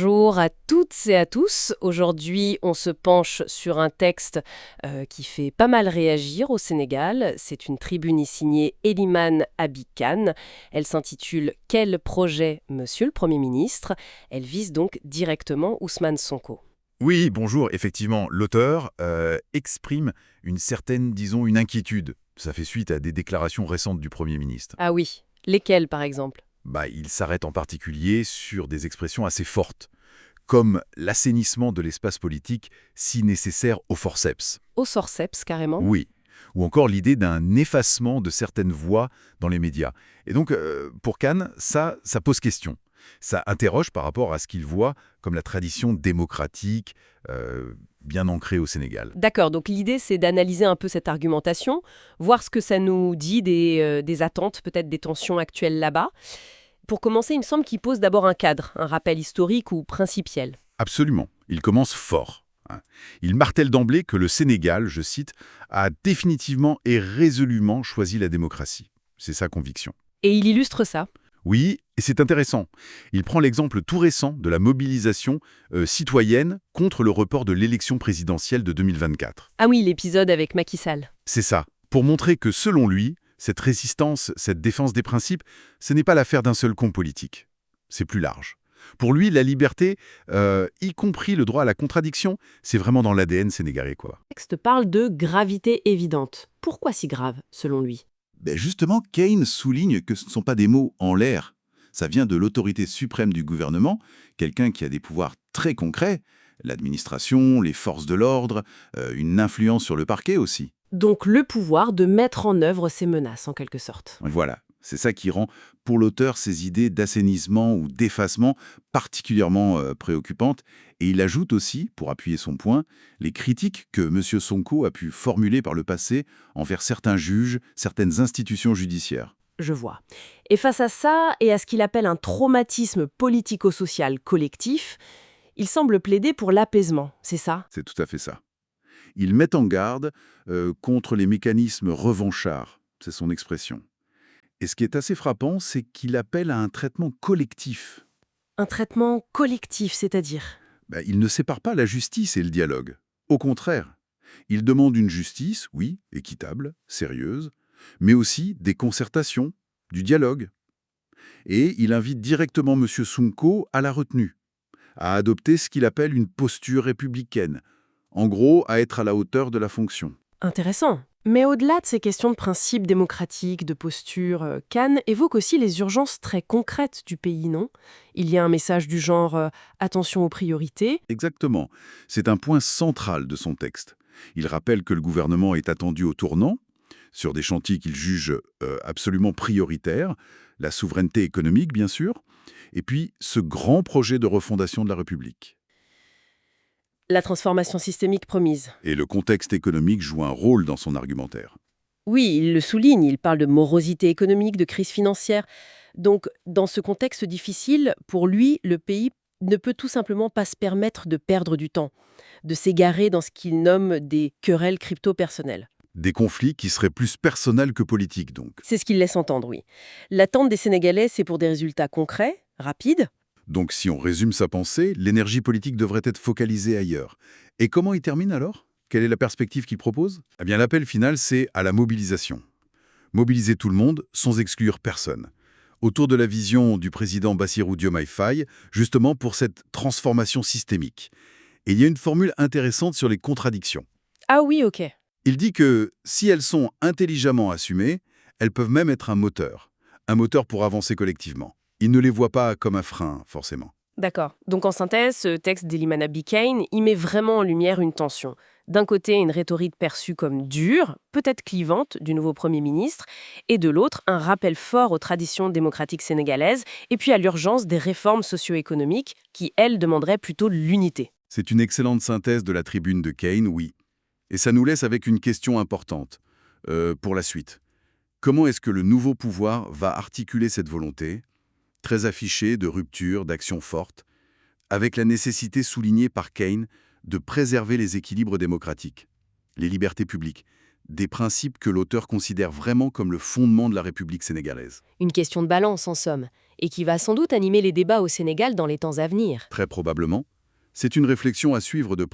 Bonjour à toutes et à tous. Aujourd'hui, on se penche sur un texte qui fait pas mal réagir au Sénégal. C'est une tribune signée Eliman Abikan. Elle s'intitule Quel projet, Monsieur le Premier ministre? Elle vise donc directement Ousmane Sonko. Oui, bonjour. Effectivement, l'auteur exprime une certaine, disons, une inquiétude. Ça fait suite à des déclarations récentes du Premier ministre. Ah oui, lesquels par exemple? Il s'arrête en particulier sur des expressions assez fortes, comme l'assainissement de l'espace politique si nécessaire au forceps. Au forceps carrément? Oui. Ou encore l'idée d'un effacement de certaines voix dans les médias. Et donc, pour Khan, ça pose question. Ça interroge par rapport à ce qu'il voit comme la tradition démocratique bien ancrée au Sénégal. D'accord, donc l'idée c'est d'analyser un peu cette argumentation, voir ce que ça nous dit des attentes, peut-être des tensions actuelles là-bas. Pour commencer, il me semble qu'il pose d'abord un cadre, un rappel historique ou principiel. Absolument. Il commence fort. Il martèle d'emblée que le Sénégal, je cite, a définitivement et résolument choisi la démocratie. C'est sa conviction. Et il illustre ça. Oui, et c'est intéressant. Il prend l'exemple tout récent de la mobilisation citoyenne contre le report de l'élection présidentielle de 2024. Ah oui, l'épisode avec Macky Sall. C'est ça, pour montrer que selon lui, cette résistance, cette défense des principes, ce n'est pas l'affaire d'un seul camp politique. C'est plus large. Pour lui, la liberté, y compris le droit à la contradiction, c'est vraiment dans l'ADN sénégalais, quoi. Le texte parle de gravité évidente. Pourquoi si grave, selon lui? Justement, Keynes souligne que ce ne sont pas des mots en l'air. Ça vient de l'autorité suprême du gouvernement, quelqu'un qui a des pouvoirs très concrets, l'administration, les forces de l'ordre, une influence sur le parquet aussi. Donc le pouvoir de mettre en œuvre ces menaces, en quelque sorte. Voilà, c'est ça qui rend pour l'auteur ces idées d'assainissement ou d'effacement particulièrement préoccupantes. Et il ajoute aussi, pour appuyer son point, les critiques que M. Sonko a pu formuler par le passé envers certains juges, certaines institutions judiciaires. Je vois. Et face à ça, et à ce qu'il appelle un traumatisme politico-social collectif, il semble plaider pour l'apaisement, c'est ça? C'est tout à fait ça. Il met en garde contre les mécanismes revanchards, c'est son expression. Et ce qui est assez frappant, c'est qu'il appelle à un traitement collectif. Un traitement collectif, c'est-à-dire? Il ne sépare pas la justice et le dialogue. Au contraire, il demande une justice, oui, équitable, sérieuse, mais aussi des concertations, du dialogue. Et il invite directement M. Sonko à la retenue, à adopter ce qu'il appelle une posture républicaine, en gros à être à la hauteur de la fonction. Intéressant. Mais au-delà de ces questions de principes démocratiques, de posture, Khan évoque aussi les urgences très concrètes du pays, non? Il y a un message du genre attention aux priorités. Exactement, c'est un point central de son texte. Il rappelle que le gouvernement est attendu au tournant, sur des chantiers qu'il juge absolument prioritaires, la souveraineté économique bien sûr, et puis ce grand projet de refondation de la République. La transformation systémique promise. Et le contexte économique joue un rôle dans son argumentaire. Oui, il le souligne, il parle de morosité économique, de crise financière. Donc, dans ce contexte difficile, pour lui, le pays ne peut tout simplement pas se permettre de perdre du temps, de s'égarer dans ce qu'il nomme des querelles crypto-personnelles. Des conflits qui seraient plus personnels que politiques donc. C'est ce qu'il laisse entendre, oui. L'attente des Sénégalais, c'est pour des résultats concrets, rapides. Donc si on résume sa pensée, l'énergie politique devrait être focalisée ailleurs. Et comment il termine alors? Quelle est la perspective qu'il propose? L'appel final, c'est à la mobilisation. Mobiliser tout le monde sans exclure personne. Autour de la vision du président Bassirou Diomaye Faye, justement pour cette transformation systémique. Et il y a une formule intéressante sur les contradictions. Ah oui, ok. Il dit que si elles sont intelligemment assumées, elles peuvent même être un moteur pour avancer collectivement. Il ne les voit pas comme un frein, forcément. D'accord. Donc en synthèse, ce texte d'Elimana Bikain, il met vraiment en lumière une tension. D'un côté, une rhétorique perçue comme dure, peut-être clivante, du nouveau Premier ministre, et de l'autre, un rappel fort aux traditions démocratiques sénégalaises, et puis à l'urgence des réformes socio-économiques qui, elles, demanderaient plutôt l'unité. C'est une excellente synthèse de la tribune de Keynes, oui. Et ça nous laisse avec une question importante pour la suite. Comment est-ce que le nouveau pouvoir va articuler cette volonté, très affichée de rupture, d'action forte, avec la nécessité soulignée par Keynes de préserver les équilibres démocratiques, les libertés publiques, des principes que l'auteur considère vraiment comme le fondement de la République sénégalaise. Une question de balance, en somme, et qui va sans doute animer les débats au Sénégal dans les temps à venir. Très probablement, c'est une réflexion à suivre de